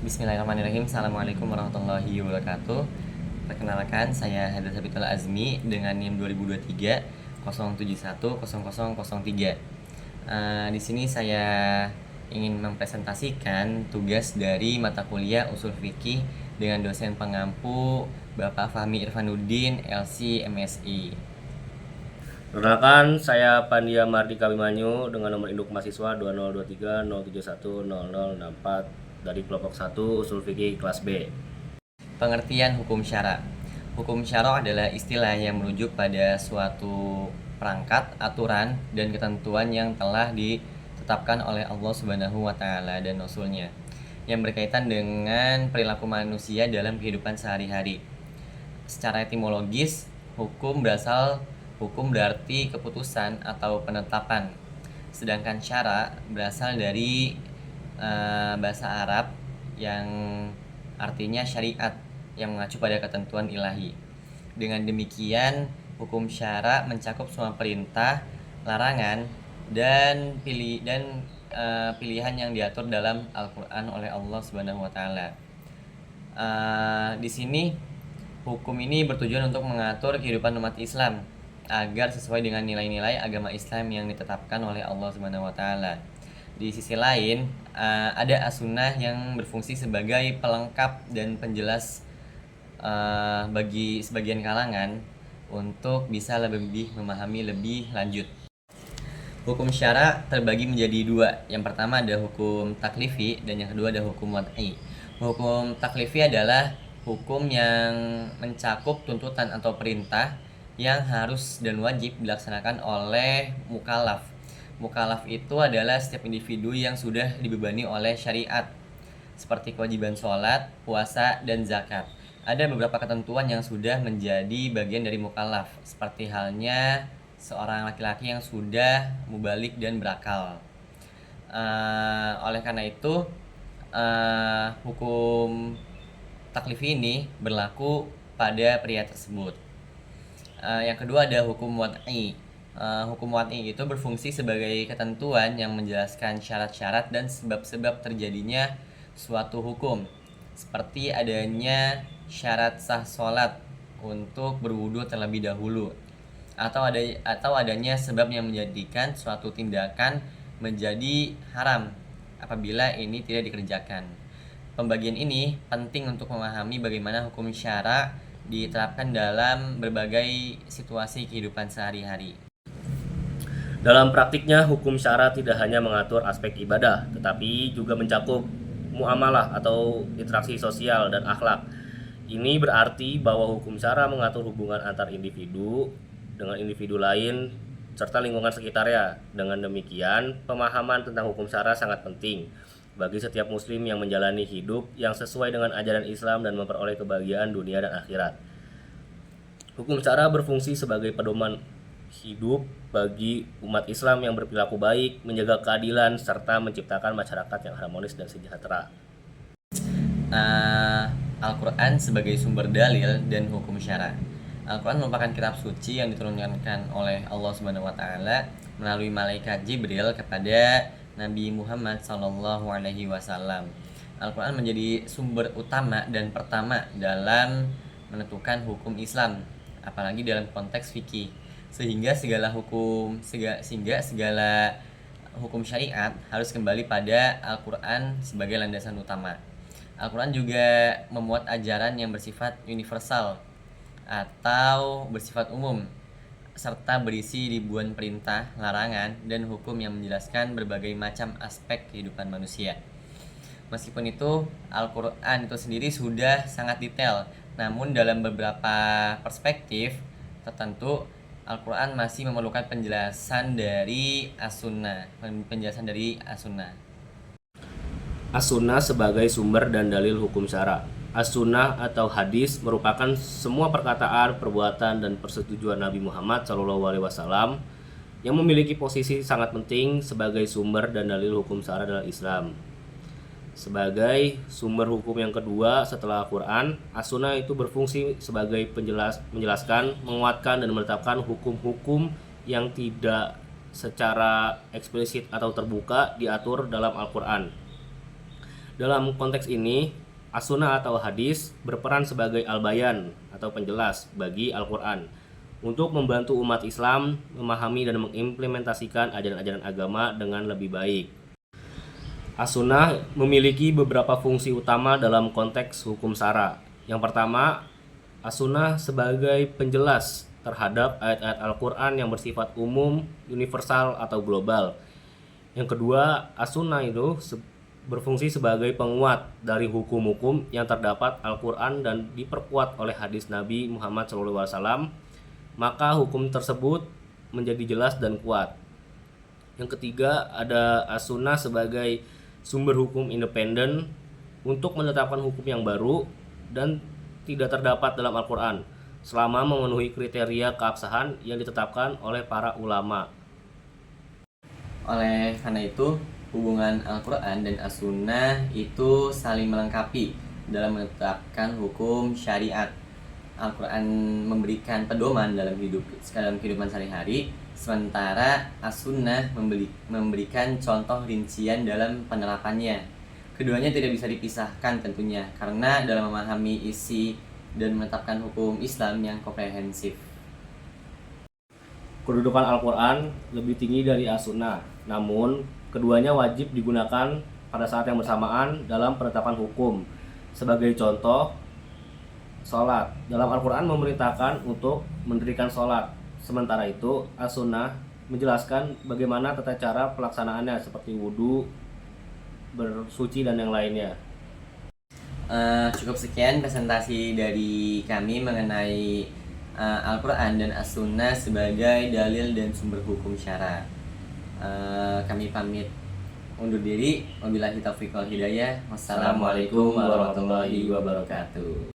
Bismillahirrahmanirrahim. Assalamualaikum warahmatullahi wabarakatuh. Perkenalkan, saya Hadza Sabitul Azmi dengan NIM 2023 071 0003. Di sini saya ingin mempresentasikan tugas dari mata kuliah Ushul Fiqih dengan dosen pengampu Bapak Fahmi Irfanuddin, LC MSI. Perkenalkan, saya Pandia Mardika Abimanyu dengan nomor induk mahasiswa 2023 071 0064 dari kelompok 1 Usul Fikih kelas B. Pengertian hukum syara. Hukum syara adalah istilah yang merujuk pada suatu perangkat, aturan, dan ketentuan yang telah ditetapkan oleh Allah Subhanahu wa taala dan Rasul-Nya yang berkaitan dengan perilaku manusia dalam kehidupan sehari-hari. Secara etimologis, hukum berarti keputusan atau penetapan. Sedangkan syara berasal dari bahasa Arab yang artinya syariat yang mengacu pada ketentuan ilahi. Dengan demikian, hukum syara mencakup semua perintah, larangan, dan pilihan yang diatur dalam Al-Qur'an oleh Allah Subhanahu wa taala. Di sini hukum ini bertujuan untuk mengatur kehidupan umat Islam agar sesuai dengan nilai-nilai agama Islam yang ditetapkan oleh Allah Subhanahu wa taala. Di sisi lain, ada as-sunnah yang berfungsi sebagai pelengkap dan penjelas bagi sebagian kalangan untuk bisa lebih memahami lebih lanjut. Hukum syara terbagi menjadi dua. Yang pertama ada hukum taklifi dan yang kedua ada hukum wad'i. Hukum taklifi adalah hukum yang mencakup tuntutan atau perintah yang harus dan wajib dilaksanakan oleh mukallaf. Mukallaf itu adalah setiap individu yang sudah dibebani oleh syariat, seperti kewajiban sholat, puasa, dan zakat. Ada beberapa ketentuan yang sudah menjadi bagian dari mukallaf, seperti halnya seorang laki-laki yang sudah mubalik dan berakal. Oleh karena itu, hukum taklifi ini berlaku pada pria tersebut. Yang kedua ada hukum wad'i. Hukum wad'i itu berfungsi sebagai ketentuan yang menjelaskan syarat-syarat dan sebab-sebab terjadinya suatu hukum, seperti adanya syarat sah sholat untuk berwudu terlebih dahulu, atau adanya sebab yang menjadikan suatu tindakan menjadi haram apabila ini tidak dikerjakan. Pembagian ini penting untuk memahami bagaimana hukum syara diterapkan dalam berbagai situasi kehidupan sehari-hari. Dalam praktiknya, hukum syara tidak hanya mengatur aspek ibadah, tetapi juga mencakup muamalah atau interaksi sosial dan akhlak. Ini berarti bahwa hukum syara mengatur hubungan antar individu dengan individu lain serta lingkungan sekitarnya. Dengan demikian, pemahaman tentang hukum syara sangat penting bagi setiap muslim yang menjalani hidup yang sesuai dengan ajaran Islam dan memperoleh kebahagiaan dunia dan akhirat. Hukum syara berfungsi sebagai pedoman hidup bagi umat Islam yang berperilaku baik, menjaga keadilan, serta menciptakan masyarakat yang harmonis dan sejahtera. Al-Quran sebagai sumber dalil dan hukum syara. Al-Quran merupakan kitab suci yang diturunkan oleh Allah Subhanahu wa taala melalui malaikat Jibril kepada Nabi Muhammad SAW. Al-Quran menjadi sumber utama dan pertama dalam menentukan hukum Islam, apalagi dalam konteks fikih, sehingga segala hukum syariat harus kembali pada Al-Quran sebagai landasan utama. Al-Quran juga memuat ajaran yang bersifat universal atau bersifat umum, serta berisi ribuan perintah, larangan, dan hukum yang menjelaskan berbagai macam aspek kehidupan manusia. Meskipun itu, Al-Quran itu sendiri sudah sangat detail, namun dalam beberapa perspektif tertentu, Al-Quran masih memerlukan penjelasan dari As-Sunnah. As-Sunnah sebagai sumber dan dalil hukum syara. As-Sunnah atau hadis merupakan semua perkataan, perbuatan, dan persetujuan Nabi Muhammad SAW yang memiliki posisi sangat penting sebagai sumber dan dalil hukum syara dalam Islam. Sebagai sumber hukum yang kedua setelah Al-Quran, As-Sunnah itu berfungsi sebagai menjelaskan, menguatkan, dan menetapkan hukum-hukum yang tidak secara eksplisit atau terbuka diatur dalam Al-Quran. Dalam konteks ini, as-sunnah atau hadis berperan sebagai al-bayan atau penjelas bagi Al-Quran untuk membantu umat Islam memahami dan mengimplementasikan ajaran-ajaran agama dengan lebih baik. As-sunnah memiliki beberapa fungsi utama dalam konteks hukum syara. Yang pertama, as-sunnah sebagai penjelas terhadap ayat-ayat Al-Quran yang bersifat umum, universal, atau global. Yang kedua, as-sunnah itu berfungsi sebagai penguat dari hukum-hukum yang terdapat Al-Quran dan diperkuat oleh hadis Nabi Muhammad SAW, maka hukum tersebut menjadi jelas dan kuat. Yang ketiga, ada as-sunnah sebagai sumber hukum independen untuk menetapkan hukum yang baru dan tidak terdapat dalam Al-Quran selama memenuhi kriteria keabsahan yang ditetapkan oleh para ulama. Oleh karena itu, hubungan Al-Quran dan As-Sunnah itu saling melengkapi dalam menetapkan hukum syariat. Al-Quran memberikan pedoman dalam kehidupan sehari-hari, sementara As-Sunnah memberikan contoh rincian dalam penerapannya. Keduanya tidak bisa dipisahkan tentunya, karena dalam memahami isi dan menetapkan hukum Islam yang komprehensif. Kedudukan Al-Quran lebih tinggi dari As-Sunnah, namun keduanya wajib digunakan pada saat yang bersamaan dalam penetapan hukum. Sebagai contoh, sholat. Dalam Al-Quran memerintahkan untuk mendirikan sholat. Sementara itu, As-Sunnah menjelaskan bagaimana tata cara pelaksanaannya seperti wudhu, bersuci, dan yang lainnya. Cukup sekian presentasi dari kami mengenai Al-Quran dan As-Sunnah sebagai dalil dan sumber hukum syara. Kami pamit undur diri. Wabillahi taufiq wal hidayah. Wassalamualaikum warahmatullahi wabarakatuh.